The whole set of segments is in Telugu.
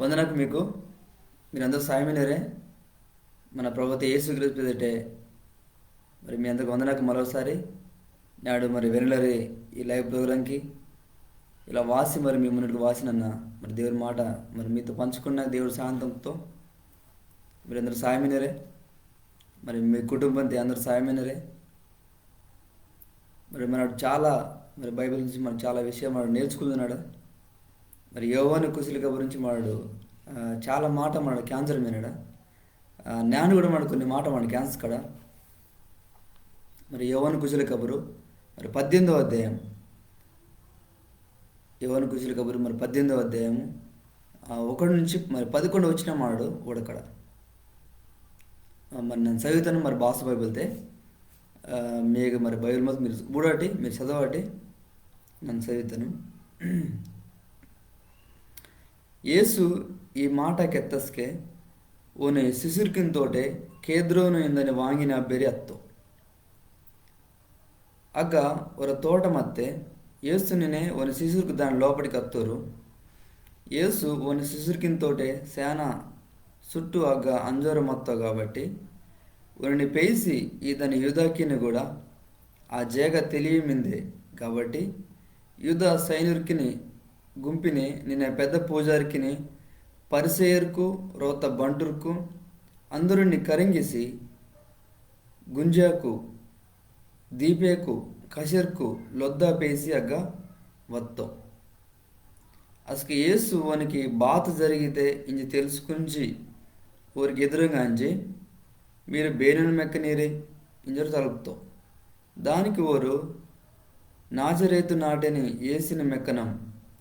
వందనకు మీకు మీరందరూ సాయమైనరే మన ప్రభుత్వ యేసుక్రీస్తు పేరిటే మరి మీ అందరికి వందనకు మరోసారి నాడు మరి వెనులరి ఈ లైవ్ ప్రోగ్రాంకి ఇలా వాసి మరి మీ ముందుకు వాసినన్న మరి దేవుని మాట మరి మీతో పంచుకున్న దేవుడి శాంతంతో మీరందరూ సాయమైనరే మరి మీ కుటుంబంతో అందరూ సాయమైనరే మరి మనడు చాలా మరి బైబిల్ నుంచి మనం చాలా విషయం మనం నేర్చుకుంటున్నాడు. మరి యోవాను కుశలిక గురించి మనడు చాలా మాట మన క్యాన్సర్ మీనడా నేను కూడా మన కొన్ని మాట మన క్యాన్సర్ కడ మరి యోవాను కుశల కబురు మరి 18వ అధ్యాయం యోవాను కుశల కబురు మరి 18వ అధ్యాయము 1 నుంచి మరి 11 వచ్చిన మాడు ఉడకడ మరి నేను చదువుతాను మరి భాష బైబిల్తే మీకు మరి బైబిల్ మొత్తం మీరు చూడటి మీరు చదవటి నన్ను చదువుతాను. ಯೇಸು ಈ ಮಾಟ ಕೆತ್ತಸ್ಕೆ ಓನೆ ಸಿಸುರ್ಕಿನ ತೋಟೆ ಕೇದ್ರೋನು ಇಂದನೆ ವಾಂಗಿನ ಬೇರೆ ಹತ್ತು ಅಗ್ಗ ಅವರ ತೋಟ ಮತ್ತೆ ఏసునినే ఓని శిశురికి దాని లోపలికి అత్తూరు. ఏసు ఓని శిశురికిన తోటే శానా చుట్టూ అగ్గ అంజోరు మొత్తం కాబట్టి ఓని పేసి ఇతని యుధాకిని కూడా ఆ జేగ తెలియమిందే కాబట్టి యుధ సైనికుని గుంపిని నిన్న పెద్ద పూజారికిని పరిసేయర్కు రోత బంటుర్కు అందరుని కరింగిసి గుంజాకు దీపేకు కషర్కు లొద్దా పేసి అగ్గ వత్తం అసలు యేసు వానికి బాత జరిగితే ఇంజి తెలుసుకుంచి ఊరికి ఎదురుగా అంజి మీరు బేనును మెక్కనీరే ఇంజరు తలుపుతాం దానికి ఓరు నాజరేతు నాటని ఏసిన మెక్కనం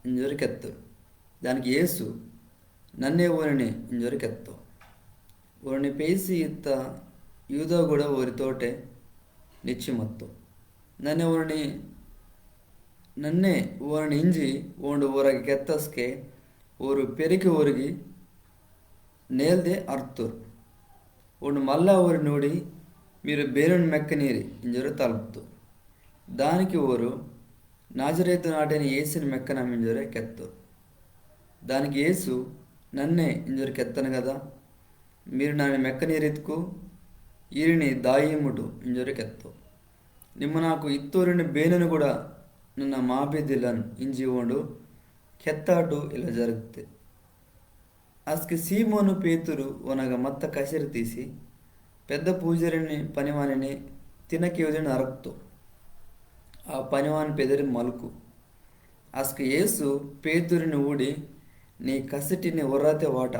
ఇంజరికెత్తు దానికి యేసు నన్నే ఊరిని ఇంజరికెత్తు ఊరిని పేసి ఇత్త యూదా కూడా ఊరితోటే నిచ్చిమత్తు ನನ್ನೆ ಊರನಿ ಇಂಜಿ ಓಂಡು ಊರಾಗಿ ಕೆತ್ತಸ್ಕೆ ಊರು ಪೆರಿಗೆ ಊರಿಗೆ ನೇಲ್ದೆ ಅರ್ತೂರು ಓಂಡು ಮಲ್ಲ ಊರಿ ನೋಡಿ మీరు బేరుని మెక్కనీరి ఇంజరు తలుపుతూ దానికి ఊరు నాజరేతు నాటిని ఏసుని మెక్కన ఇంజరే కెత్తు దానికి యేసు నన్నే ఇంజరు కెత్తను కదా మీరు నన్ను మెక్కనీరెత్తుకు ఈరిని దాయిముటు ఇంజరు కెత్తు ನಿಮ್ಮ నాకు ಇತ್ತೂರಿನ ಬೇನನು ಕೂಡ ನನ್ನ ಮಾಬಿದಿಲ್ಲನ್ ಇಂಜಿ ಓಂಡು ಕೆತ್ತಾಟು ಇಲ್ಲ ಜರುಗುತ್ತೆ అసలు సీమోను పేతురు ఒనగ మత్త కసిరి తీసి పెద్ద పూజారిని పనివానిని తినకి వదిలిన అరక్తు ఆ పనివాని పెదరి మలుకు అసలు యేసు పేతురిని ఊడి నీ కసిటిని ఒర్రాతే వాట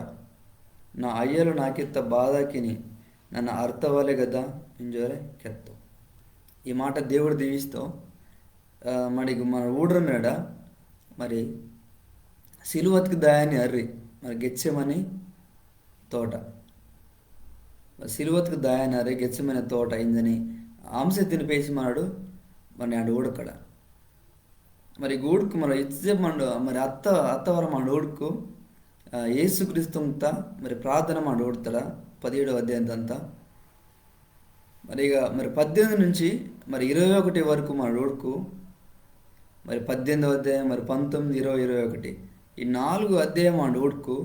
నా అయ్యలు నాకిత్త బాధాకిని నన్ను అర్థవాలే కదా ఇంజోరే కెత్తు ఈ మాట దేవుడు దీవిస్తూ మనకి మన ఊడ్ర మేడ మరి సిలువత్కి దాయాన్ని అర్రి మరి గెచ్చెమని తోట సిలువత్కి దాయాన్ని అర్రి గెచ్చెమని తోట అయిందని అంశ తినిపేసి మనడు మరి ఆడు ఊడకడ మరి గూడుకు మరి ఇచ్చే మండు మరి అత్తవర మన ఊడుకు ఏసుక్రీస్తుంత మరి ప్రార్థన మన ఊడతాడా 17వ అధ్యాయం అంతా మరి ఇక మరి 18 నుంచి మరి 21 వరకు మన రోడ్కు మరి 18వ అధ్యాయం మరి 19, 20, 21 ఈ 4 అధ్యాయం మన రోడ్కు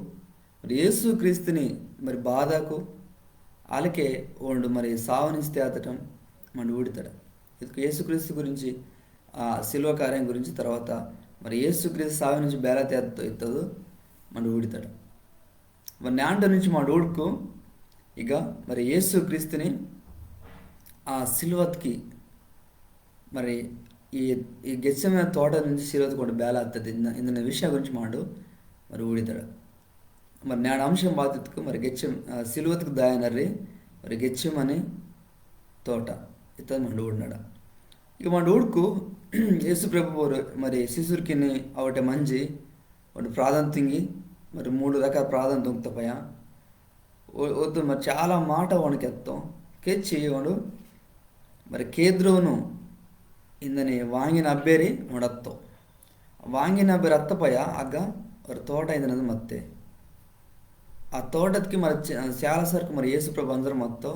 మరి యేసు క్రీస్తుని మరి బాధకు వాళ్ళకే ఓండు మరి సావు నుంచి తేతటం మన ఊడితాడు. ఇది యేసుక్రీస్తు గురించి ఆ శిల్వ కార్యం గురించి తర్వాత మరి యేసుక్రీస్తు సావు నుంచి బేరా ఎత్తదు మన ఊడితాడు. మరి నాంట నుంచి మన ఊడుకు ఇక మరి యేసుక్రీస్తుని ఆ సిల్వత్కి మరి ఈ గెచ్చమైన తోట నుంచి సిల్వత్ కూడా బేల అత్తది ఇందున విషయం గురించి మాడు మరి ఊడితాడు. మరి నేడు అంశం బాధ్యతకు మరి సిల్వత్కు దాయనర్రి మరి గెచ్చమని తోట ఇతను మన ఊడినాడు. ఇక మన ఊడుకు యేసు ప్రభు మరి శిశురికి అవటే మంచి వాడు ప్రార్థన తింగి మరి 3 రకాల ప్రార్థన తొంగతపయ వద్దు మరి చాలా మాట వానికి ఎత్తాం కెచ్చి వాడు మరి ಕೇದ್ರೋನು ಇಂದನೆ ವಾಂಗಿನ ಅಬ್ಬೇರಿ ನೋಡತ್ತೋ ವಾಂಗಿನ ಅಬ್ಬೇರಿ ಅತ್ತಪಯ ಆಗ ಅವ್ರ ತೋಟ ಇಂದನದು ಮತ್ತೆ ఆ తోటకి మరి చాలా సరికి మరి యేసుప్రభు అందరూ మొత్తం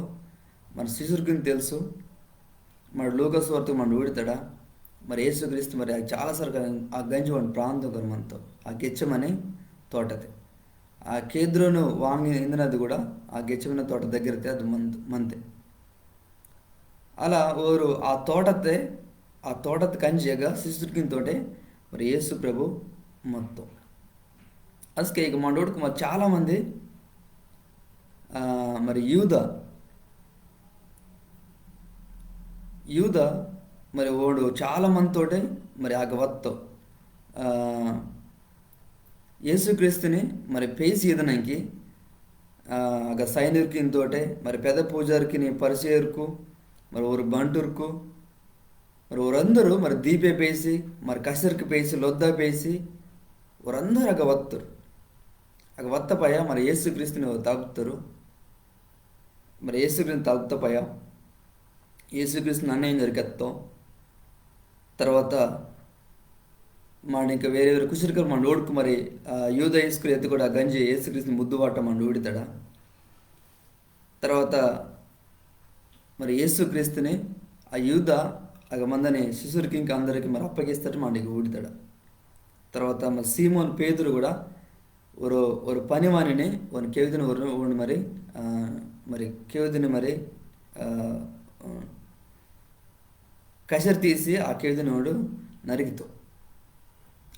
మన శిశురికి తెలుసు మరి లూకాసు వరకు మన ఊడితాడా మరి యేసుక్రీస్తు మరి చాలా సరికి ఆ గంజి వాడి ప్రాంతం మనతో ఆ గెచ్చమని తోటది ಆ ಕೇದ್ರೋನು ವಾಂಗಿ ಇಂದಿನದು ಕೂಡ ಆ ಗೆಚ್ಚಮನ ತೋಟ దగ్గరతే ಅದು ಮಂತೆ అలా ఓరు ఆ తోటత కంచిగా శిశుడికితోటే మరి యేసు ప్రభు మొత్తం అసలు ఇక మనోడుకు మరి చాలామంది మరి యూద మరి ఓడు చాలా మందితోటే మరి ఆ గవత్తో యేసుక్రీస్తుని మరి పేసి ఈదనంకి ఆಗ సైనికునితోటే మరి పెద్ద పూజారికి పరిచయర్కు మరి ఒక బంటుర్కు మరి ಅವರಂదరూ మరి దీపే పేసి మరి కసరికి పేసి లొద్దా పేసి ಅವರಂదరూ ఆగ వత్తపయ మరి యేసుక్రీస్తుని తాగుతారు మరి యేసుక్రీస్తుని తాగుతపయ యేసుక్రీస్తుని అన్యాయం జరిగేస్తాం తర్వాత ఇంకా వేరే వేరే కుసిరికలు మన ఓడుకు మరి యూద యేసుకుని ఎత్తు కూడా గంజి యేసుక్రీస్తుని ముద్దుబాట మన ఊడితాడా తర్వాత మరి యేసుక్రీస్తుని ఆ యూద ఆగ మందని శిశురికి ఇంకా అందరికి మరి అప్పగిస్తాడు మనకి ఊడితాడు తర్వాత మరి సీమోన్ పేదరు కూడా ஒரு పనివాణిని ఒక కేవిదిని ఒక మరి కేవిదిని మరి కసరు తీసి ఆ కేవిదిని వాడు నరికితో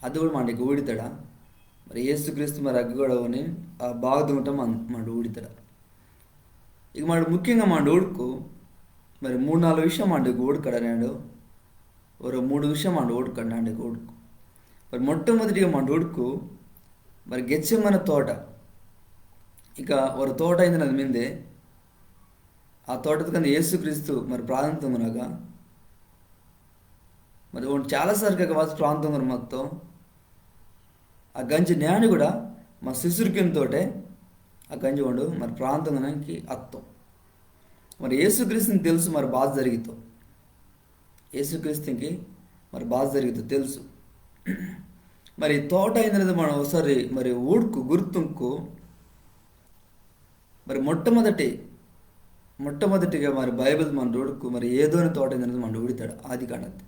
అది కూడా మనకి ఊడితాడా మరి యేసుక్రీస్తు మరి అగ్గి కూడా బాగుతుంటాం మన ఊడితాడా ఇక మన ముఖ్యంగా మన ఊడుకు మరి 3-4 విషయం మన ఊడుకడనాడు ఒక 3 విషయం మన ఊడుకడాండి ఊడుకు మరి మొట్టమొదటిగా మన ఊడుకు మరి గెచ్చమన తోట ఇక ఒక తోట అయింది అది మిందే ఆ తోట కింద యేసుక్రీస్తు మరి ప్రాంతంగా మరి చాలాసార్లు వాసి ప్రాంతం మొత్తం ఆ గంజి జ్ఞాని కూడా మా శిశురికితోటే ఆ గంజి వాడు మరి ప్రాంతంగానికి అత్తం మరి యేసుక్రీస్తుని తెలుసు మరి బాధ జరిగితో యేసుక్రీస్తుకి మరి బాధ జరిగితో తెలుసు మరి తోట అయినది మనం ఒకసారి మరి ఊడుకు గుర్తుంకు మరి మొట్టమొదటిగా మరి బైబిల్ మన ఊడుకు మరి ఏదోని తోట అయినది మన ఊడితాడు ఆది కాండది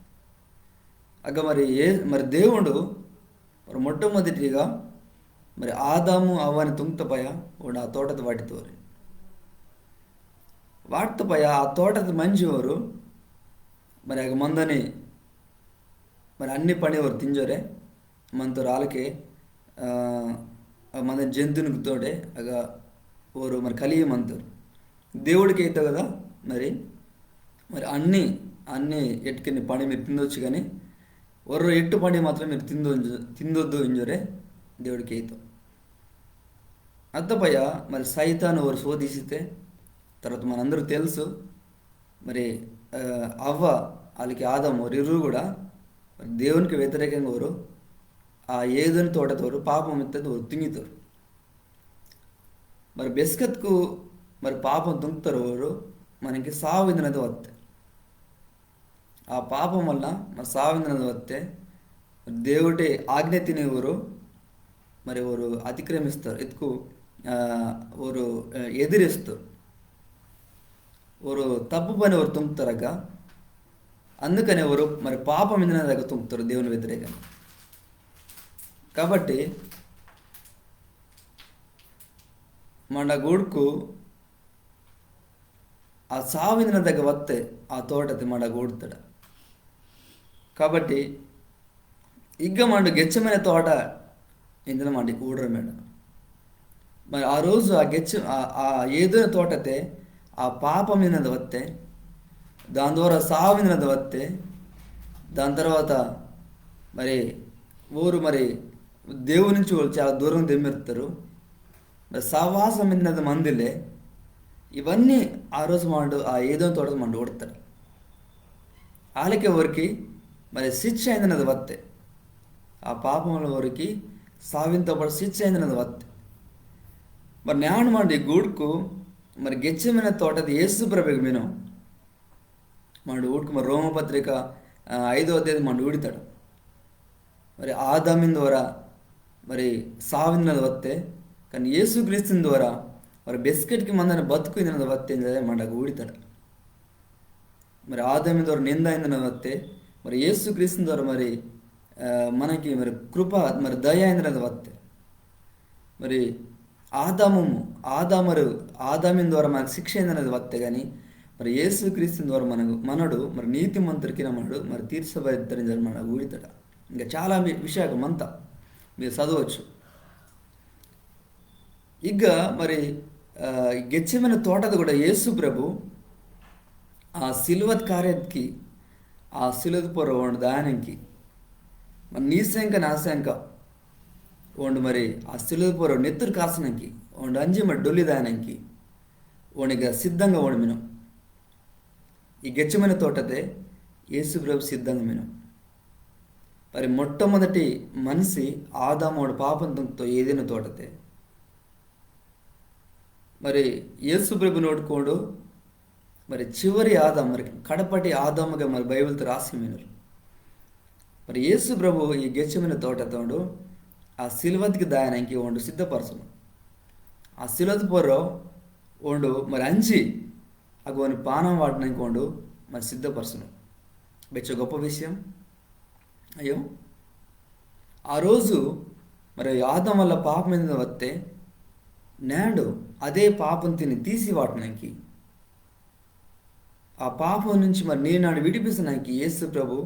అగ్గ మరి దేవుడు మరి మొట్టమొదటిగా మరి ఆదాము అవ్వని తుంగతపయ వాడు ఆ తోటದ వాటితోరి వాటితోపయ ఆ తోటದ మంచివారు మరి ఆగ మందని మరి అన్ని పనివారు తింజోరే మనతో రాళ్ళకి మన జంతువునికి తోడే ఆగ ఓరు మరి కలిగి మంతారు దేవుడికి అవుతావు కదా మరి అన్ని ఎట్టుకుని పని మీరు తిందొచ్చు కానీ ఒర్ర ఎట్టు పని మాత్రం మీరు తిందొద్దు ఇంజోరే దేవుడికి అవుతాం అత్తపయ్య మరి సైతాను ఓరు శోధిస్తే తర్వాత మనందరూ తెలుసు మరి అవ్వ వాళ్ళకి ఆదాము ఇరువురు కూడా మరి దేవునికి వ్యతిరేకంగా ఓరు ఆ ఏదని తోటతోరు పాపం ఎత్తది ఓరు తింగితారు మరి బెస్కత్కు మరి పాపం తుంగుతారు ఓరు మనకి సావిందినది వస్తే ఆ పాపం వల్ల మరి సావిందినది వస్తే దేవుడి ఆజ్ఞ తినేవారు మరి వారు అతిక్రమిస్తారు ఎత్తుకు వారు ఎదిరిస్తారు వారు తప్పు పని వారు తుంగుతారగా అందుకని ఎవరు మరి పాపం మీద దగ్గర తుంగుతారు దేవుని వ్యతిరేకంగా కాబట్టి మన గూడుకు ఆ సావిందిన దగ్గర వస్తే ఆ తోటది మన గూడుతాడు కాబట్టి ఇగ్గ మండు గెచ్చమైన తోట ఇందులో మండి ఊడరు మేడం మరి ఆ రోజు ఆ ఏదో తోటతే ఆ పాపం మీద వస్తే దాని ద్వారా సావు మీద వస్తే దాని తర్వాత మరి ఊరు మరి దేవుని నుంచి వాళ్ళు చాలా దూరం తెమ్మిరుతారు మరి సహవాసం మీద మందిలే ఇవన్నీ ఆ రోజు మండు ఆ ఏదో తోట మండు ఓడతాడు వాళ్ళకి ఎవరికి మరి శిక్ష అయినది వస్తే ఆ పాపంలో వరకు సావింతో పాటు శిక్ష అయినది వస్తే మరి జ్ఞానం మండి గూడుకు మరి గెచ్చమైన తోటది యేసు ప్రభు వినం మన ఊడుకు మరి రోమపత్రిక 5వ అధ్యాయం మన ఊడితాడు మరి ఆదామిన్ ద్వారా మరి సావినది వస్తే కానీ యేసుక్రీస్తుని ద్వారా మరి బెస్కెట్కి మందని బతుకు ఇందినది వస్తే మనకు ఊడితాడు మరి ఆదామిన్ ద్వారా నింద అయిందని వస్తే మరి యేసుక్రీస్తుని ద్వారా మరి మనకి మరి కృప మరి దయ అయిందినది వస్తే మరి ఆదాము ఆదామరు ఆదామిన్ ద్వారా మనకు శిక్ష ఏందనేది వస్తే కానీ మరి యేసుక్రీస్తు ద్వారా మనడు మరి నీతిమంతుడికి మనడు మరి తీర్చబడతారని మన ఊడితట. ఇంకా చాలా విషయాలు అంతా మీరు చదవచ్చు. ఇక మరి గెత్సేమనే తోటది కూడా యేసు ప్రభు ఆ సిలువత్ కార్యకి ఆ సిలువత్ పొర ఉండు దానికి మరి నీ శంక నా శంక ఉండు మరి ఆ సిలువత్ పొర నెత్తురు కాసనంకి ఉండు అంజి మరి డొల్లి దానికి ఓనిగా సిద్ధంగా ఓడి మినం. ఈ గెచ్చమైన తోటతే యేసు ప్రభు సిద్ధంగా మినం. మరి మొట్టమొదటి మనిషి ఆదామోడు పాపంతో ఏదైనా తోటతే మరి యేసు ప్రభు నోడుకోడు మరి చివరి ఆదాం మరి కడపటి ఆదాముగా మరి బైబిల్తో రాసి వినరు. మరి యేసు ప్రభు ఈ గెచ్చమైన తోటతోడు ఆ సిల్వత్కి దాయనానికి వండు సిద్ధపరచను. ఆ సిల్వత్ పొర్ర వండు మరి అంచి అగోని పానం వాడినానికి వండు మరి సిద్ధపరచను. బెచ్చ గొప్ప విషయం. అయ్యో ఆ రోజు మరి ఆదాం వల్ల పాపం మీద వస్తే నేడు అదే పాపం తిని తీసి వాటినానికి ఆ పాపం నుంచి మరి నేను నాడు విడిపిస్తున్నానికి యేసు ప్రభు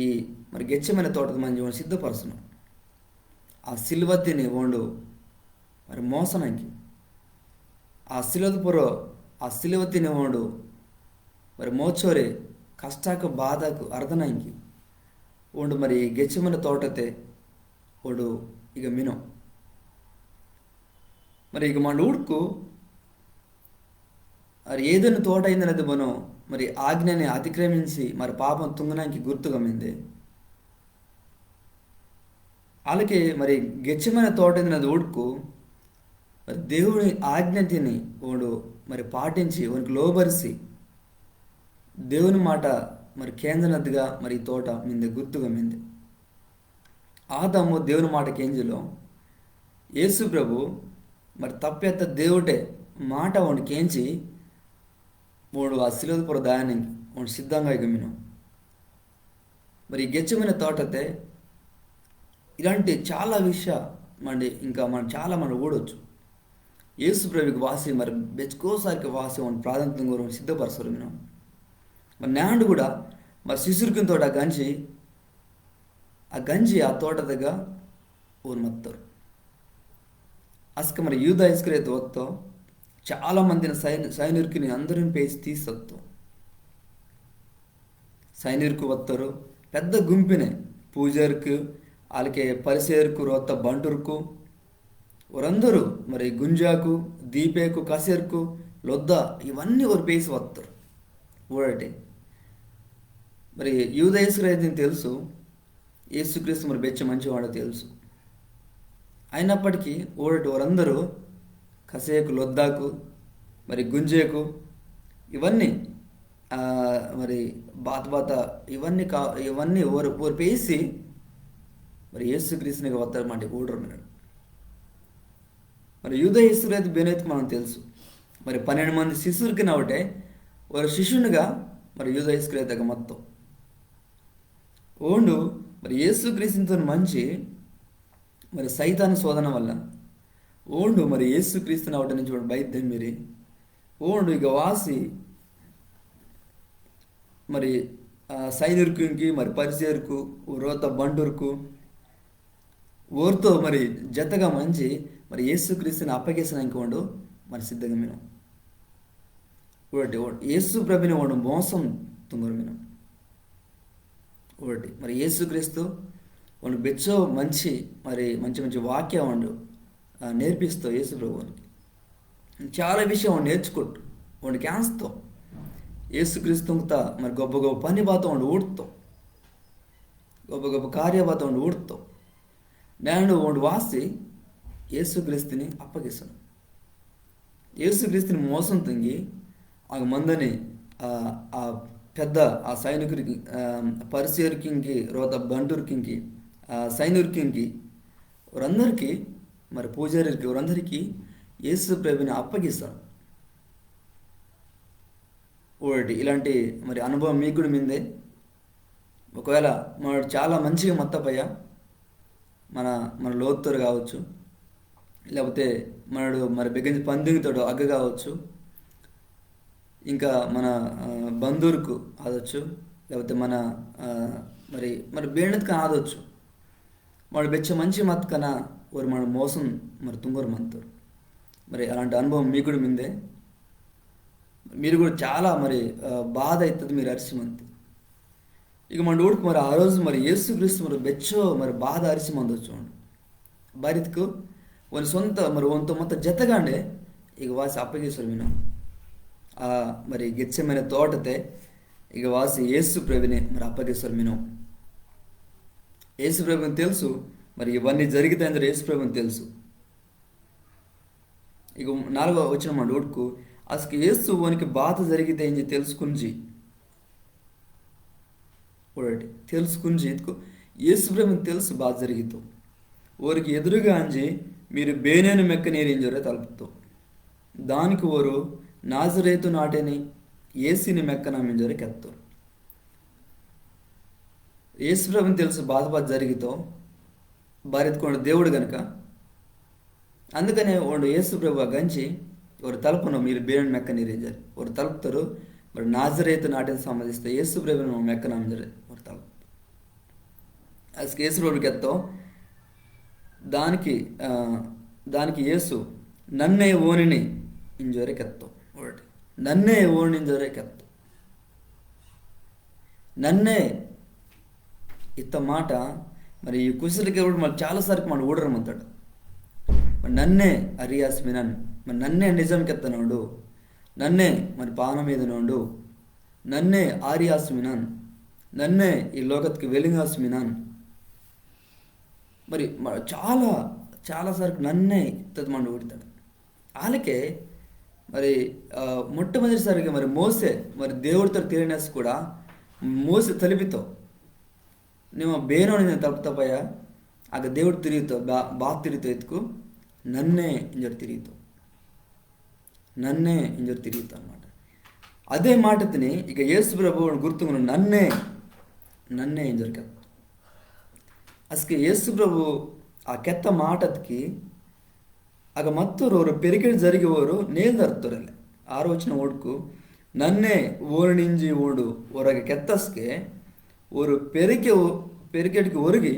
ఈ మరి గెచ్చమైన తోటకు మంచి సిద్ధపరచును. ఆ సిల్వతిని వండు మరి మోసనానికి ఆ సిలువత్ పొర ఆ సిలువతిని వండు మరి మోచోరే కష్టాకు బాధకు అర్థనానికి వండు మరి గెచ్చమైన తోటతే వండు ఇక మినం. మరి ఇక మన ఊడుకు మరి ఏదైనా తోట అయిందనేది మనం మరి ఆజ్ఞని అతిక్రమించి మరి పాపం తుంగనానికి గుర్తుగమ్మింది. అలాగే మరి గెచ్చమైన తోట అయిందనేది ఊడుకు మరి దేవుని ఆజ్ఞ తిని వాడు మరి పాటించి వానికి లోబరిసి దేవుని మాట మరి కేంద్రనదిగా మరి ఈ తోట మింది గుర్తుగమ్మింది. ఆదాము దేవుని మాట కేంజలో యేసు ప్రభు మరి తప్పెత్త దేవుడే మాట వాడిని కేంచి వాడు ఆ సిలువ పొర దాయానికి వాడు సిద్ధంగా గమ్మినం. మరి గెచ్చమైన తోటతే ఇలాంటి చాలా విషయాలు ఇంకా మనం ఊడవచ్చు. యేసు ప్రభుకి వాసి మరి బెచ్చుకోసారికి వాసి వాడిని ప్రాధాన్యత కూడా సిద్ధపరచరు మనం. మరి నాండు కూడా మరి శిశురుకిన తోట ఆ గంజి ఆ తోట దగ్గర ఊరు మత్తారు. అసలు మరి యూదా ఇస్కరియోతు వక్తో చాలా మందిని సైనికుని అందరిని పేసి తీసొత్తాం. సైనికు వస్తారు పెద్ద గుంపినే పూజారికి వాళ్ళకి పరిసేరుకు రొత్త బంటురుకు వారందరూ మరి గుంజాకు దీపేకు కసేరుకు లొద్ద ఇవన్నీ వారు పేసి వస్తారు ఊడటి. మరి యూదా ఇస్కరియోతుని తెలుసు యేసుక్రీస్తు మరి బెచ్చ మంచివాడో తెలుసు. అయినప్పటికీ ఊడటి వారందరూ కసేకు లొద్దాకు మరి గుంజేకు ఇవన్నీ మరి బాత ఇవన్నీ ఓరు పేసి మరి యేసుక్రీస్తునికి వస్తారన్నమాట ఊడరు మీరు. మరి యూదా ఇస్కరియోతు బెనెత్ మనం తెలుసు. మరి 12 మంది శిష్యులకి నవ్వటే వారు శిష్యునిగా మరి యూదా ఇస్కరియోతు మొత్తం ఓండు మరి యేసుక్రీస్తుతో మంచి మరి సైతాను శోధన వల్ల ఓండు మరి యేసుక్రీస్తుని అవట నుంచి వాడు బయట మీరి ఓండు ఇక వాసి మరి సైనికునికి మరి పరిసేరుకు రోత బంటూరుకు ఓర్తో మరి జతగా మంచి మరి యేసుక్రీస్తుని అప్పగేసిన ఇంకోండు మరి సిద్ధంగా మేము ఒకటి యేసు ప్రభుని వాడు మోసం తుంగరు మేము ఒకటి మరి యేసుక్రీస్తు వాడు బెచ్చో మంచి మంచి వాక్యం వాడు నేర్పిస్తావు. యేసు ప్రభువునికి చాలా విషయం వాడు నేర్చుకుంటూ వాడు క్యాన్స్తో యేసుక్రీస్తుతో మరి గొప్ప గొప్ప పని బాత వాడు ఊడుతావు, గొప్ప గొప్ప కార్యబాత వాడు ఊడుతావు. నేను వాడు వాసి యేసుక్రీస్తుని అప్పగిస్తాను. యేసుక్రీస్తుని మోసం తుంగి ఆ మందని ఆ పెద్ద ఆ సైనికుడికి పరిసేరుకింకి రోత బంటూరుకింకి సైనికురికి వారందరికీ మరి పూజారికి వారందరికీ యేసు ప్రభుని అప్పగిస్తాను. ఒకటి ఇలాంటి మరి అనుభవం మీకు కూడా మిందే. ఒకవేళ మన చాలా మంచిగా మొత్తపయ్యా మన లోతురు కావచ్చు లేకపోతే మరి బెగించి పందింగుతాడు అగ్గ కావచ్చు, ఇంకా మన బంధువులకు ఆదొచ్చు, లేకపోతే మన ఆ, మరి ಬೇಣದ್ಕ ఆదొచ్చు. వాడు బెచ్చ మంచి మత్కన ఒక మన మోసం మరి తుంగరు మంతరు. మరి అలాంటి అనుభవం మీకు కూడా మిందే, మీరు కూడా చాలా మరి బాధ అవుతుంది మీరు అరిసి మంది. ఇక మన ఊడికి మరి ఆ రోజు మరి యేసుక్రీస్తు మరి బెచ్చో మరి బాధ అరిసి మంది చూడండి భారత్కు ಒಂದು ಸ್ವಂತ మరి ಒಂದು మొత్త జతగాండే ಈಗ ವಾಸಿ ಅಪ್ಪಗೇಶ್ವರ ಮೀನು ಆ మరి గెచ్చమైన తోటతే ఇక వాసి యేసు ప్రభుని మరి అప్పగేశ్వర మీను. యేసు ప్రభుని తెలుసు మరి ఇవన్నీ జరిగితే యేసు ప్రభుని తెలుసు. ఇక 4వ వచనం మన ఊడుకు అసలు యేసు వానికి బాధ జరిగితే అని తెలుసుకుని చూడండి, తెలుసుకుని ఇదికు యేసు ప్రభుని తెలుసు బాధ జరిగితో ఓరికి ఎదురుగా అంజి మీరు ಬೇನೇನು ಮೆಕ್ಕ ನೀರಿಂಜೊರೆ ತಲುಪ್ತು దానికి ఓరు నాజరేతు నాటేని ఏసిని మెక్కన మింజొరే కెత్తు. యేసుప్రభుని తెలుసు బాధ జరిగితో బారెత్తుకోండు దేవుడు గనుక, అందుకనే వాడు యేసుప్రభు గంచి ఒక తలుపును మీరు ಬೇನೇನು ಮೆಕ್ಕ ನೀರಿಂಜరు ఒక తలుపుతారు. మరి నాజరేతు నాటిని సంబంధిస్తే యేసుప్రభుని మెక్కన మింజొరే ఒక తలుపు అసలు యేసుప్రభుకి ఎత్తో దానికి యేసు నన్నే ఓనిని ఇంజోరే కెత్తో ఒకటి నన్నే ఓని ఇంజోరే కెత్తో నన్నే ఇత్త మాట మరి ఈ కుశలకి మరి చాలాసార్లు మన ఊడరమంతాడు. మరి నన్నే అరియాస్మినన్ మరి నన్నే నిజం కెత్తనోడు, నన్నే మరి పాన మీద నోడు, నన్నే ఆర్యాస్మినన్ నన్నే ఈ లోకత్కి వెలింగాస్మినన్ మరి చాలాసార్లు నన్నే తదమండు ఊడతాడు. వాళ్ళకే మరి మొట్టమొదటిసారిగా మరి మోసే మరి దేవుడితో తెలియనేసి కూడా మోసే తలిపితో ನೀವು ಬೇನೋని ತಪ್ಪಯ್ಯ ಆಗ దేవుడు తిరుగుతావు బా తిరుగుతావు ఎత్తుకు నన్నే ఇంజరు తిరుగుతావు అనమాట. అదే మాటని ఇక యేసు ప్రభు గుర్తుకున్న నన్నే ఇంజరు కెత్త ಅಸ್ಕೆ ಯೇಸು ಪ್ರಭು ಆ ಕೆತ್ತ ಮಾಟದ್ಕಿ ಆಗ ಮತ್ತೋರು ಪೆರಿಕೆಡ್ జరిగేవారు ನೇಲ್ದರ್ತರಲ್ಲ 6వ ವಚನ ಓಡ್ಕು ನನ್ನೇ ಓರ್ಣಿಂಜಿ ಓಡು ಹೊರಗೆ ಕೆತ್ತಸ್ಕೆ ஒரு పెరికెడ్కి ఒరిగి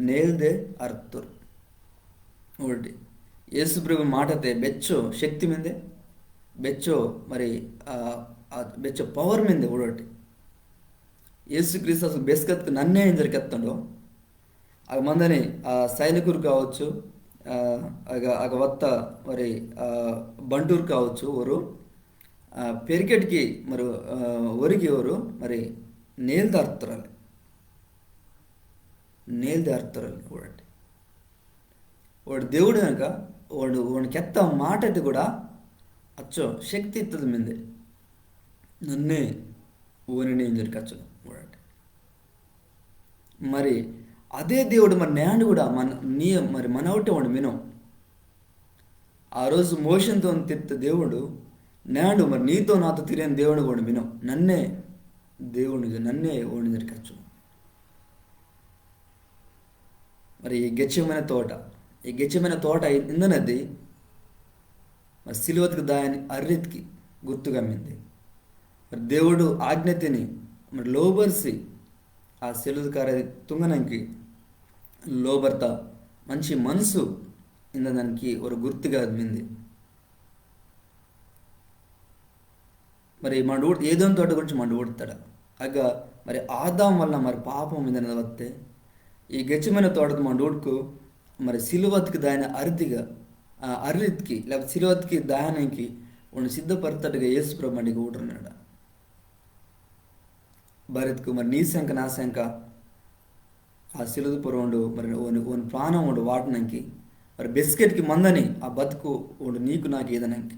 నేల్దే అర్థరు ఒకటి. యేసు ప్రభు మాటతే బెచ్చో శక్తి మిందే బెచ్చో మరి బెచ్చో పవర్ మిందే ఒకటి. యేసు క్రీస్తు అసలు బెస్కత్కు నన్నే ఏం జరికెత్తండో ఆగ మందని సైనికులు కావచ్చు, ఆగ వత్త మరి బంటూరు కావచ్చు, ఓరు పెరికెట్కి మరి ఒరిగి ఓరు మరి నేల్ది అర్థరాలి చూడండి. వాడు దేవుడు కనుక వాడికి ఎత్త మాట అయితే కూడా అచ్చో శక్తి ఇస్తుంది మిందే నన్నే ఓని ఏం జరికచ్చు చూడండి. మరి అదే దేవుడు మరి నేను కూడా మరి మన ఒకటే వాడు మినం ఆ రోజు మోషంతో తిట్ట దేవుడు నేను మరి నీతో నాతో తిరిగిన దేవుడు కూడా మినం నన్నే ఓడి జరికచ్చు. మరి ఈ గెచ్చమైన తోట ఇందనది మరి సిలువతికి దాని అర్రిత్కి గుర్తుగమ్మింది. మరి దేవుడు ఆజ్ఞతిని మరి లోబర్సి ఆ సిలువకార తుంగనంకి లోబర్త మంచి మనసు ఇందానికి ఒక గుర్తుగా అద్మింది. మరి మన ఏదో తోట గురించి మన ఊడతాడు ఆಗ మరి ఆదాం వల్ల మరి పాపం మీద వస్తే ఈ గెచ్చమైన తోటకు మన ఊడుకు మరి సిలువత్కి దాని అర్రిత్కి లేకపోతే సిలువత్కి దానికి ಒಂದು ಸಿದ್ಧಪಡ್ತಟ್ಟಿಗೆ యేసు ప్రభు మడికి ఊడున్నాడు. భారత్కు మరి నీ శంక నా శంక ఆ సిలుదు పొరవండు మరి ಒಂದು ప్రాణం ఉండు వాటినంకి మరి బిస్కెట్కి మందని ఆ బతుకు ఉండు నీకు నాకు ఏదనంకి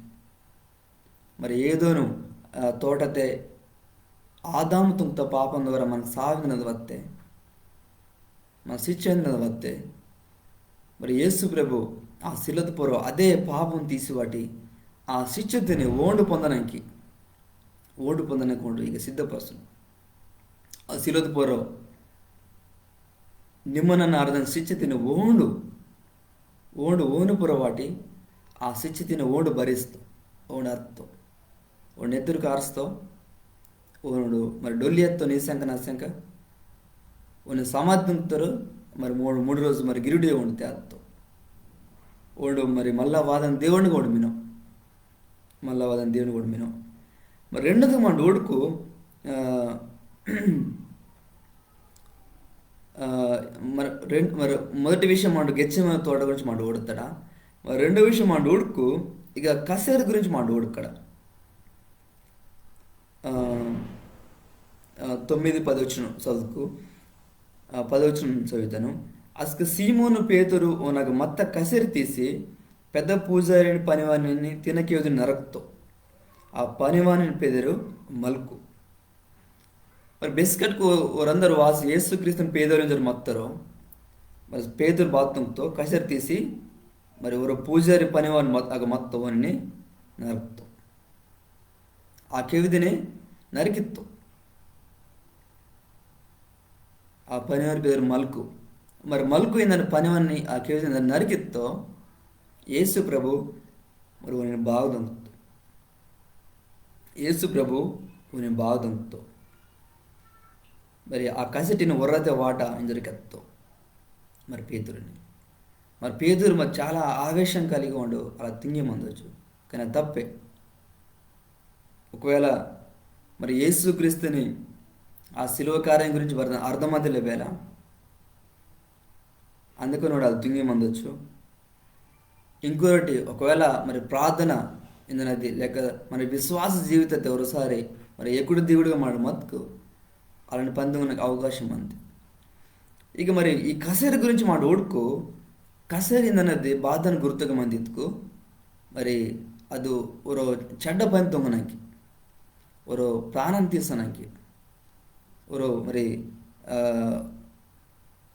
మరి ఏదోను తోటతే ಆದಾಮ ತುಂಬ್ತ ಪಾಪಂ ద్వారా మనకు సాగినది వస్తే మన శిక్ష అయినది వస్తే మరి యేసు ప్రభు ఆ సిలువ పొర అదే పాపం తీసివాటి ఆ శిక్షతిని ఓండు పొందడానికి ಈಗ ಸಿದ್ಧಪಡಿಸು ಆ ಸಿಲೋದು ಪೋರೋ ನಿಮ್ಮನನ್ನು ಅರ್ಧನ ಶಿಕ್ಷತಿನ ಓಂಡು ಓಣು ಪುರವಾಟಿ ಆ ಸಿಚ್ಚಿತಿನ ಓಡು ಭರಿಸ್ತು ಓಣು ಅರ್ತು ಓಣು ಎದುರು ಕಾರಿಸ್ತು ఓడు మరి డొల్లి ఎత్తో నీసంక నసంక ఓను సమాధింతారు మరి మూడు రోజు మరి గిరుడి ఓడు తేత్తో ఓడు మరి మళ్ళా వాదన దేవుడిని కూడా మినం మరి రెండుగా మన ఓడుకు మరి మొదటి విషయం మన గెచ్చమ తోట గురించి మాట ఓడుతాడా మరి రెండో విషయం మన ఓడుకు ఇక కసేరు గురించి మాట ఓడుకడ 9-10 వచ్చిన చదువుకు 10 వచ్చిన చదువుతాను. అసలు సీమోను పేతురు ఓనగ మత్త కసరి తీసి పెద్ద పూజారిని పనివాణిని తినకేది నరక్తో ఆ పనివాణిని పేదరు మల్కు మరి బిస్కెట్కు ఓరందరూ వాసి యేసుక్రీస్తుని పేదరు మత్తరు మరి పేదరు బాత్తంతో కసరి తీసి మరి ఒక పూజారి పనివాణి మత్త అని నరక్తో ಆ ಕೆವಿದಿನೇ ನರಕಿತ್ತು. ಆ ಪನಿವಾರಿ పేరు మల్కు. మరి మల్కు ఏందని పనివాన్ని ఆ కేవిదిని నరికిత్తో యేసు ప్రభు మరి ఉని బాగుదంతో మరి ఆ కసటిని ఒర్రతే వాట ఇంజరికెత్తో మరి పేతురు మరి చాలా ఆవేశం కలిగి ఉండు అలా తింగి మందొచ్చు కానీ తప్పే. ఒకవేళ మరి యేసుక్రీస్తుని ఆ శిలువ కార్యం గురించి అర్థమవుతలే వేళ అందుకని వాడు అది తుంగి మందొచ్చు. ఇంకొకటి ఒకవేళ మరి ప్రార్థన ఇందనది లేక మరి విశ్వాస జీవితத்தை ఒకసారి మరి ఎకుడు దేవుడిగా మాడు మత్కు అలాంటి పందుకు అవకాశం అంది. ఇక మరి ఈ కసేరు గురించి మాట ఓడుకు కసేరు ఇందనది బాధను గుర్తుగా మంది ఇతుకు మరి అది ఒక చెడ్డ పని తొంగనాకి ஒரு ప్రాణం తీసడానికి ஒரு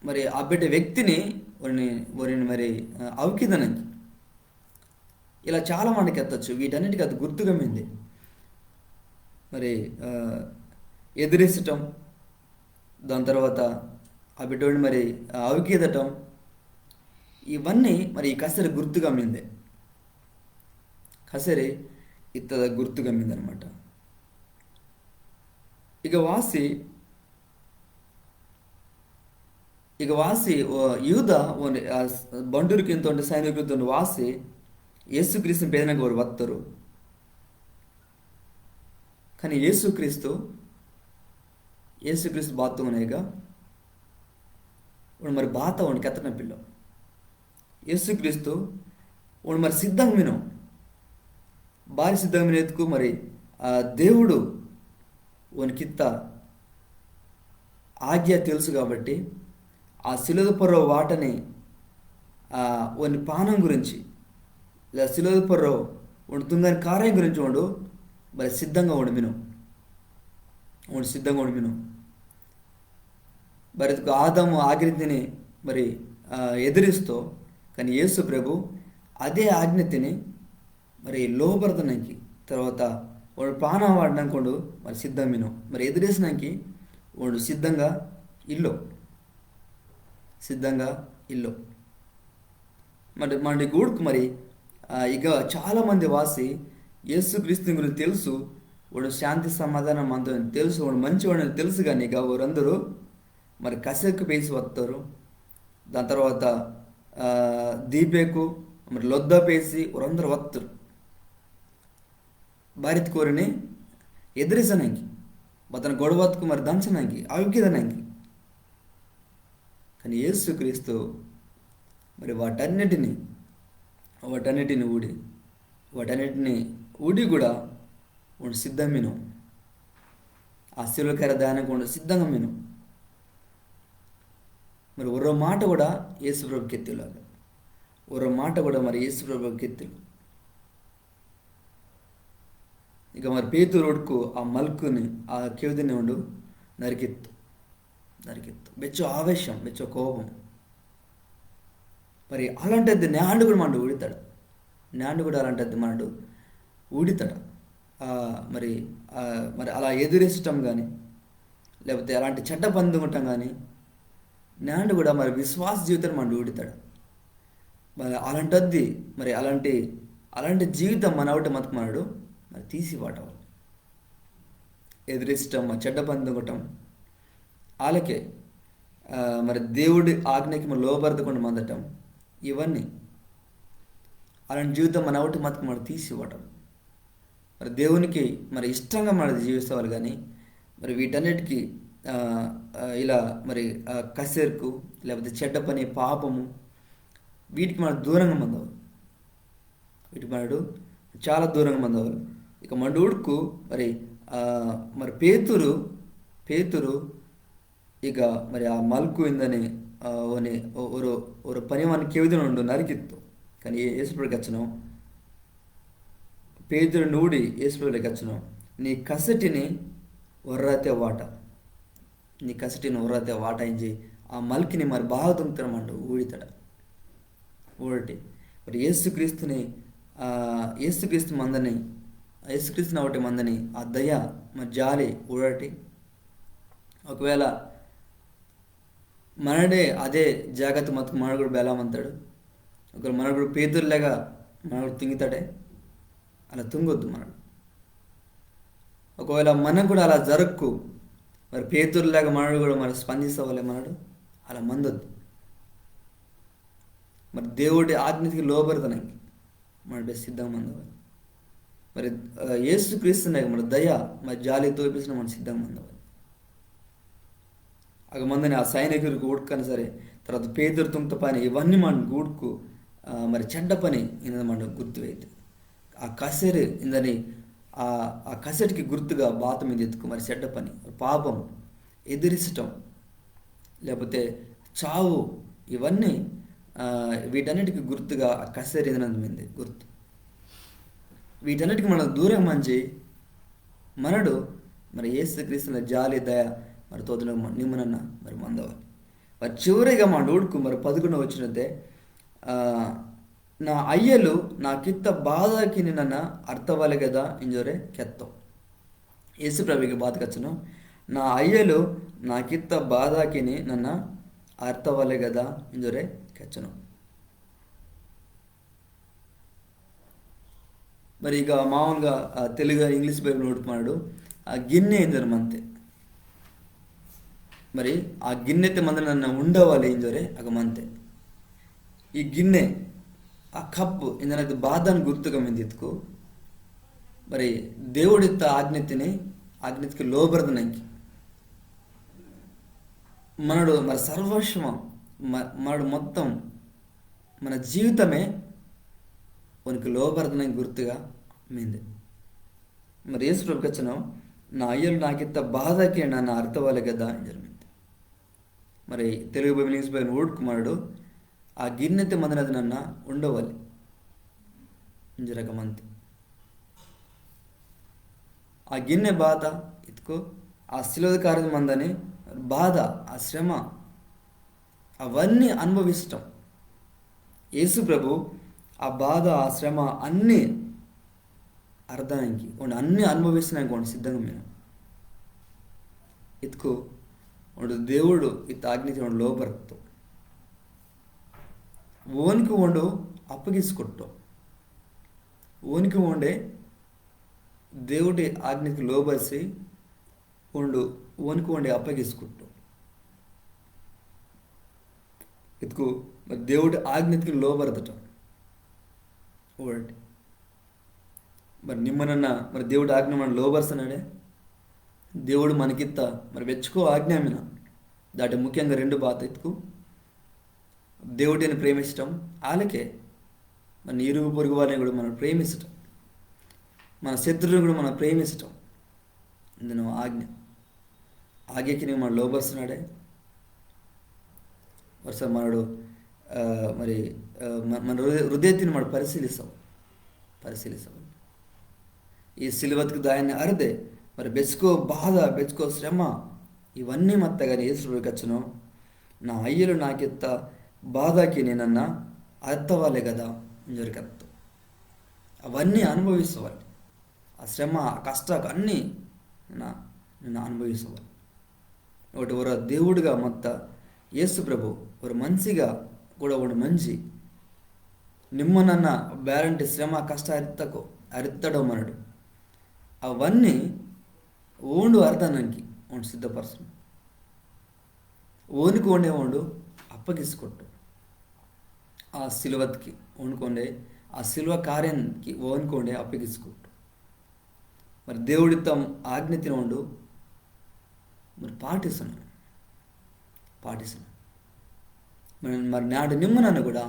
మరి ఆ బిడ్డ వ్యక్తిని వారిని మరి అవకిదనకి ఇలా చాలా మనకి ఎత్తచ్చు. వీటన్నిటికీ అది గుర్తుగా మింది మరి ఎదిరించటం, దాని తర్వాత ఆ బిడ్డని మరి అవకీదటం, ఇవన్నీ మరి ఈ కసరి గుర్తుగా మిందే. కసరి ఇత్త గుర్తుగా మిందనమాట. ఇక వాసి యూద బండూరుకింత సైనికులతో వాసి యేసుక్రీస్తు పేదనకు వారు వత్తరు. కానీ యేసుక్రీస్తు బాతునేగా వాడు మరి బాత వాడికి ఎత్తన పిల్ల యేసుక్రీస్తు వాడు మరి సిద్ధంగా విను భారీ సిద్ధంగా వినేందుకు మరి దేవుడు వనికిత్త ఆజ్ఞ తెలుసు కాబట్టి ఆ శిలువ వాటని వని పానం గురించి లేదా శిలువ వండుతుందని కార్యం గురించి వాడు మరి సిద్ధంగా ఉండిమిను మరి ఆదాము ఆజ్ఞని మరి ఎదిరిస్తూ కానీ యేసు ప్రభు అదే ఆజ్ఞతిని మరి లోబడతానికి తర్వాత వాడు ప్రాణం వాడినాక వాడు మరి సిద్ధమిను మరి ఎదిరేసినాకి వాడు సిద్ధంగా ఇల్లు మరి మన గూడుకు మరి ఇక చాలామంది వాసి యేసుక్రీస్తు గురించి తెలుసు, వాడు శాంతి సమాధానం అందని తెలుసు, వాడు మంచివాడని తెలుసు. కానీ ఇక వారందరూ మరి కసెక్కు పేసి వస్తారు. దాని తర్వాత దీపేకు మరి లొద్ద పేసి వారందరూ వస్తారు భారత్ కోరిని ఎదిరిసనాకి అతను గొడవత్కు మరి దంచనాకి అవికిదనాకి. కానీ యేసుక్రీస్తు మరి వాటన్నిటిని ఊడి కూడా వాడు సిద్ధమిను ఆ శిలువకర దానికి వాడు సిద్ధంగా మిను. మరి ఒరో మాట కూడా యేసుప్రభుకి ఎత్తులాగా మరి యేసుప్రభుకి ఎత్తులు. ఇక మరి పేతురుడుకు ఆ మల్కుని ఆ కేవదిని ఉండు నరికెత్తు బెచ్చో ఆవేశం బెచ్చో కోపం. మరి అలాంటిది న్యాడు కూడా మనడు అలాంటిది మనడు ఊడితాడు. మరి అలా ఎదురిష్టం కానీ లేకపోతే అలాంటి చెడ్డ బంధు ఉండటం కానీ న్యాడు కూడా మరి విశ్వాస జీవితాన్ని మనడు ఊడితాడు. మరి అలాంటిది, మరి అలాంటి అలాంటి జీవితం మన ఒకటి మతకున్నాడు మరి తీసి వాటం ఎదిరిష్టం, చెడ్డ పని దొంగటం వాళ్ళకే మరి దేవుడి ఆజ్ఞకి మరి లోబరదకుండా మందటం, ఇవన్నీ అలాంటి జీవితం మన ఒకటి మతకు మనం తీసి ఇవ్వటం. మరి దేవునికి మరి ఇష్టంగా మనది జీవిస్తేవాళ్ళు కానీ మరి వీటన్నిటికీ ఇలా మరి కసెరుకు లేకపోతే చెడ్డ పని, పాపము, వీటికి మన దూరంగా మందవాలి. వీటికి మనడు చాలా దూరంగా మందవాలి. ఇక మండుకు మరి మరి పేతురు ಈಗ మరి ಆ ಮಲ್ಕು ಇಂದನೆ ಅವನೇ ஒரு பணிவான் ಕೆವಿದನುಂಡು ನರಕಿತ್ತು. కానీ యేసుప్రభుకి వచ్చను పేతురు నూడి యేసుప్రభుకి వచ్చను నీ కసటిని ಒರ್ರತೆ ವಾಟ ಇಂಜಿ ಆ ಮಲ್ಕಿನಿ మరి బాగా తుంగుతామండు ఊడితడ ఊడటి మరి యేసుక్రీస్తు మందని యేసుక్రీస్తుని ఒకటి మందని ఆ దయ మరి జాలి ఊడటి. ఒకవేళ మనడే అదే జాగ్రత్త మతుకు మనగుడు బెలామంతాడు. ఒకవేళ మనగుడు పేదరులాగా మనగుడు తుంగుతాడే, అలా తుంగొద్దు మనడు. ఒకవేళ మనకు కూడా అలా జరగకు, మరి పేదరులాగా మనడు కూడా మరి స్పందిస్తావాలే మనడు, అలా మందొద్దు. మరి దేవుడి ఆజ్ఞకి లోబడతానికి మన బెస్ట్ సిద్ధంగా మందవాలి. మరి యేసు క్రీస్తున్నాయి మన దయ మరి జాలి తోపిసిన మన సిద్ధంగా మందవాలి. అగ మందని ఆ సైనికుడికి ఉడకని సరే, తర్వాత పేదరు తుంగ పని, ఇవన్నీ మన గూడుకు మరి చెడ్డ పని ఇన్నది మన గుర్తువైతే ఆ కసెరు ఇందని ఆ కసెట్కి గుర్తుగా బాత మీద ఎత్తుకు మరి చెడ్డ పని, పాపం, ఎదిరించటం, లేకపోతే చావు, ఇవన్నీ వీటన్నిటికీ గుర్తుగా ఆ కసెరు ఇదనందు మీద గుర్తు. వీటన్నిటికీ మన దూరం మంచి మనడు మరి యేసుక్రీస్తుల జాలి దయ మరి తోదన నిమ్మనన్న మరి మందవాలి. మరి చివరిగా మా డూడుకు మరి 11 వచ్చినదే నా అయ్యలు నాకిత్త బాధకి నిన్న అర్థవాలి కదా ఇంజోరే కెత్తం. యేసు ప్రభుకి బాధకచ్చను నా అయ్యలు నాకిత్త బాధకిని నన్న అర్థవాలి కదా ఇంజోరే కెచ్చను. మరి ఇక మామూలుగా తెలుగు ఇంగ్లీష్ బైబిల్ నోడుకున్నాడు ఆ గిన్నె ఏందరు మంతే. మరి ఆ గిన్నెతే మంది నన్ను ఉండవాలి ఏం జోరే అగ మంతే. ఈ గిన్నె ఆ కప్పు ఇందనది బాధను గుర్తుగా మీద ఎత్తుకు మరి దేవుడిత్త ఆజ్ఞతికి లోబరదనకి మనడు మరి సర్వస్వం మనడు మొత్తం మన జీవితమే ఉనికి లోబరదనకి గుర్తుగా మీంది. మరి యేసు ప్రభుకి వచ్చిన నా అయ్యలు నాకిత్త బాధకి నన్ను అర్థవాలి కదా అని జరిగింది. మరి తెలుగు బైబిల్ ఇంగ్లీష్ బైబిల్ ఓడుకుమారుడు ఆ గిన్నెతే మందినది నన్న ఉండవాలి ఇంజరకమంతి. ఆ గిన్నె బాధ ఇతుకు ఆ శిలువ కార్యం మందని బాధ, ఆ శ్రమ, అవన్నీ అనుభవిస్తాం. యేసు ప్రభు ఆ బాధ, ఆ శ్రమ అన్నీ అర్థానికి అన్నీ అనుభవిస్తున్నానికి వాడు సిద్ధంగా మేము ఇతుకు వాడు దేవుడు ఇತ್ತ ఆజ్ఞకి వాడు లోబరుతాం ఓనికి వండు అప్పగించుకుంటాం. ఓనికి వండే దేవుడి ఆజ్ఞకి లోబరిసి వండు ఓనికి వండే అప్పగించుకుంటాం. ఇతుకు మరి దేవుడి ఆజ్ఞకి లోబరదటం ఒకటి. మరి నిమ్మనన్న మరి దేవుడి ఆజ్ఞ మనం లోబరుస్తున్నాడే, దేవుడు మనకిత్త మరి వెచ్చుకో ఆజ్ఞామిన దాటి ముఖ్యంగా 2 బాత ఎత్తుకు దేవుడిని ప్రేమించటం, వాళ్ళకే మన ఇరుగు పొరుగు వారిని కూడా మనం ప్రేమించటం, మన శత్రువుని కూడా మనం ప్రేమించటం. ఇందులో ఆజ్ఞకి నేను మనం లోబరుస్తున్నాడే. ఒకసారి మనడు మరి మన హృదయతిని మనం పరిశీలిస్తాం. ఈ సిలువత్కు దాన్ని అరదే మరి బెచ్చుకో బాధ, బెచ్చుకో శ్రమ, ఇవన్నీ మత్తగానే యేసుకి వచ్చును నా అయ్యలు నాకెత్త బాధకి నేనన్నా అర్థవాలే కదా ఇంజరికత్తం. అవన్నీ అనుభవిస్తవాలి. ఆ శ్రమ, ఆ కష్టాలు అన్నీ నిన్ను అనుభవిస్తవాలి. ఒకటి ఒక దేవుడిగా మొత్త యేసు ప్రభు ఒక మనిషిగా కూడా ఒక మంచి నిమ్మనన్న బ్యారంటి శ్రమ కష్ట అరిత్తడం మనడు అవన్నీ ఓండు అర్థానికి ఓండు సిద్ధపరచు ఓనుకోండేవాడు అప్పగిసుకొట్టు ఆ సిలువకి ఓనుకోండే ఆ సిలువ కార్యానికి ఓనుకోండే అప్పగిసుకొట్టు మరి దేవుడితో ఆజ్ఞ తినోండు మరి పాటిస్తున్నాను మరి నాడు నిమ్మనన్ను కూడా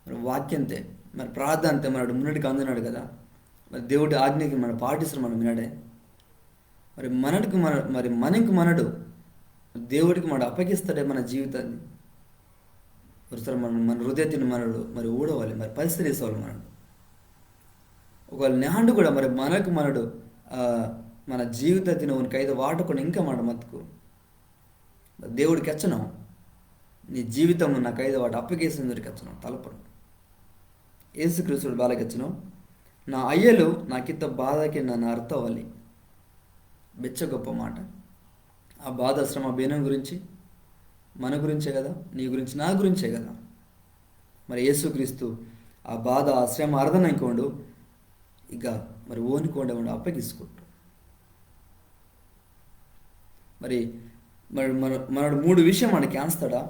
మరి వాక్యంతే మరి ప్రార్థనతే మనడు మున్నటికి అందున్నాడు కదా, మరి దేవుడి ఆజ్ఞకి మనం పాటిస్తున్నాం మనం వినడే. మరి మనకి మనడు దేవుడికి మనం అప్పగిస్తాడే మన జీవితాన్ని. ఒకసారి మన హృదయతిని మనడు మరి ఊడవాలి, మరి పరిశీలించాలి మనడు. ఒకవేళ నాడు కూడా మరి మనడు మన జీవితത്തിന് ಒಂದು ಕೈದ వాడుకొని ఇంకా మాట మతుకు దేవుడికి ఎచ్చనం నీ జీవితం నా కైద వాటి అప్పగేసిందరికి ఎచ్చనం తలపడు యేసుక్రీస్తుడు బాలకెచ్చనం నా అయ్యలు నాకింత బాధకి నన్ను అర్థవాలి. బెచ్చ గొప్ప మాట. ఆ బాధ శ్రమ బేనం గురించి మన గురించే కదా, నీ గురించి నా గురించే కదా. మరి యేసుక్రీస్తు ఆ బాధ ఆ శ్రమ అర్థం ఇంకోండు ఇక మరి ఓనుకోండి అప్పగిసుకుంటు మరి మనడు 3 విషయం మనకి ఆన్స్తాడా.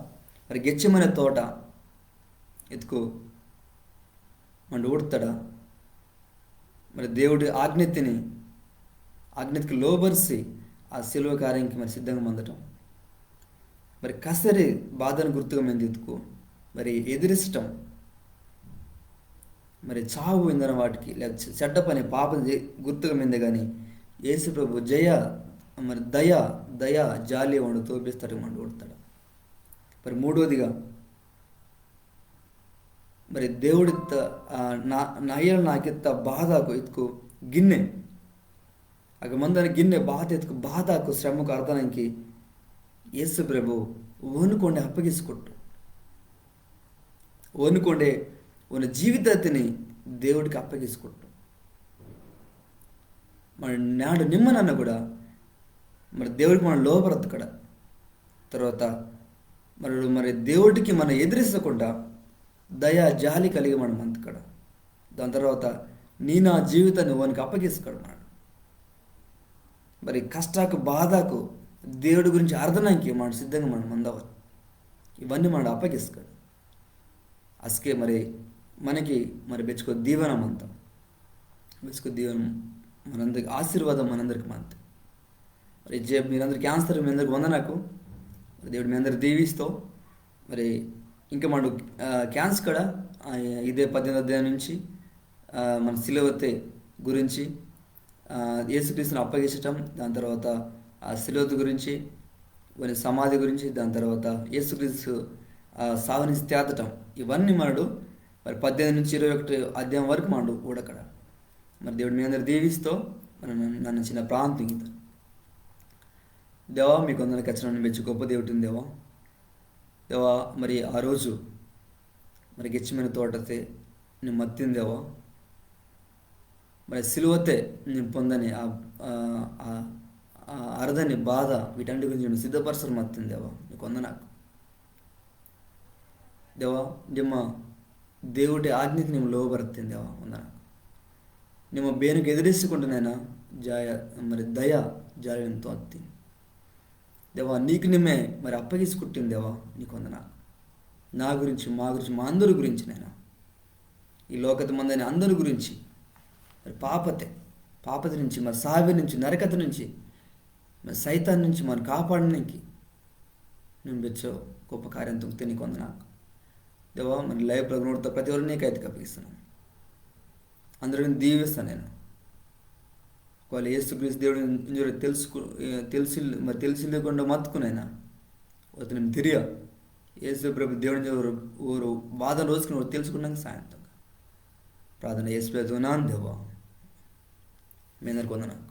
మరి గెచ్చమనే తోట ఎత్తుకు మన ఓడుతాడా. మరి దేవుడి ఆజ్ఞతికి లోబరిసి ఆ సిలువ కార్యానికి మరి సిద్ధంగా పొందటం. మరి కసరి బాధను గుర్తుగా మంది ఎత్తుకు మరి ఎదిరిష్టం, మరి చావు ఇందన వాటికి లేక చెడ్డ పని పాపం గుర్తుగా మిందే కానీ యేసు ప్రభు మరి దయ జాలి వాడు తోపిస్తాడు వాడు కొడతాడు. మరి 3వదిగా మరి దేవుడి నాయలు నాకెత్త బాధకు ఎత్తుకు గిన్నె అక్కడ మందని గిన్నె బాధకు శ్రమకు అర్థానికి యేసు ప్రభు ఓనుకోండి అప్పగిసుకొట్టు. ఓనుకోండే ఉన్న జీవితాన్ని దేవుడికి అప్పగిసుకొట్టు. మరి నాడు నిమ్మనన్న కూడా మరి దేవుడికి మనం లోపరద్దు కడ. తర్వాత మరి దేవుడికి మనం ఎదిరించకుండా దయా జాలి కలిగి మనం అంతకడ. దాని తర్వాత నా జీవితాన్ని వానికి అప్పగిస్తాడు మనం. మరి కష్టాకు బాధకు దేవుడి గురించి అర్థనానికి మనం సిద్ధంగా మనం అందవాలి. ఇవన్నీ మనం అప్పగిస్తాడు. అసకే మరి మనకి మరి బెచ్చుకో దీవెనం అంతా బెచ్చుకో దీవెనం మనందరికి ఆశీర్వాదం మనందరికి మంత. మరి మీరందరికీ ఆన్సర్ మీ అందరికి వందనాకు. దేవుడు మీ అందరికి దీవిస్తూ మరి ఇంకా మనం క్యాన్స్ కూడా ఇదే 18వ అధ్యాయం నుంచి మన సిలువతే గురించి యేసుక్రీస్తుని అప్పగించటం, దాని తర్వాత ఆ సిలువత గురించి వారి సమాధి గురించి, దాని తర్వాత యేసుక్రీస్తు సాగు నుంచి తేదటం, ఇవన్నీ మనడు మరి 18 నుంచి 21 అధ్యాయం వరకు మనడు ఊడకడ. మరి దేవుడు మీ అందరు దీవిస్తూ నన్ను చిన్న ప్రాంతం ఇంత దేవా మీకు అందరికి ఖచ్చితంగా మెచ్చి గొప్ప దేవుడిని దేవా మరి ఆ రోజు మరి గెచ్చమైన తోటతే నేను మత్తింది దేవా. మరి సిలువతే నేను పొందని అర్థని బాధ వీటన్నిటి గురించి నేను సిద్ధపరచడం మత్తింది దేవా. నీకు నాకు దేవా ನಿಮ್ಮ దేవుడి ఆజ్ఞకి నేను లోబరుతుంది దేవా. నాకు ನಿಮ್ಮ ಬೇನುಗೆ ಎದುರಿಸಿಕೊಂಡನೇನ మరి జాయ ఎంతో అత్తి దేవా. నీకు నిమ్మే మరి అప్పగించుకుంటుంది దేవా. నీకు నా గురించి మా అందరి గురించి నేను ఈ లోకత మందని అందరి గురించి మరి పాపత నుంచి మరి సావి నుంచి నరకత నుంచి మరి సైతాన్ నుంచి మరి కాపాడడానికి నేను బెచ్చో గొప్ప కార్యం తొక్కితే నీకు నాకు దేవా. మరి లైవ్ ప్రోగ్రామ్తో ప్రతి ఒక్కరు నీకు అయితే అప్పగిస్తున్నాను. అందరిని దీవిస్తాను నేను. వాళ్ళు యేసుక్రీస్తు దేవుడు తెలిసిందేకుండా మత్తుకునైనా అతను తిరిగా యేసు ప్రభు దేవుడిని ఊరు బాధ రోజుకుని తెలుసుకున్నాక సాయంత్రం ప్రార్థన యేసు నాన్ దేవా మీ అందరికి వందనాలు.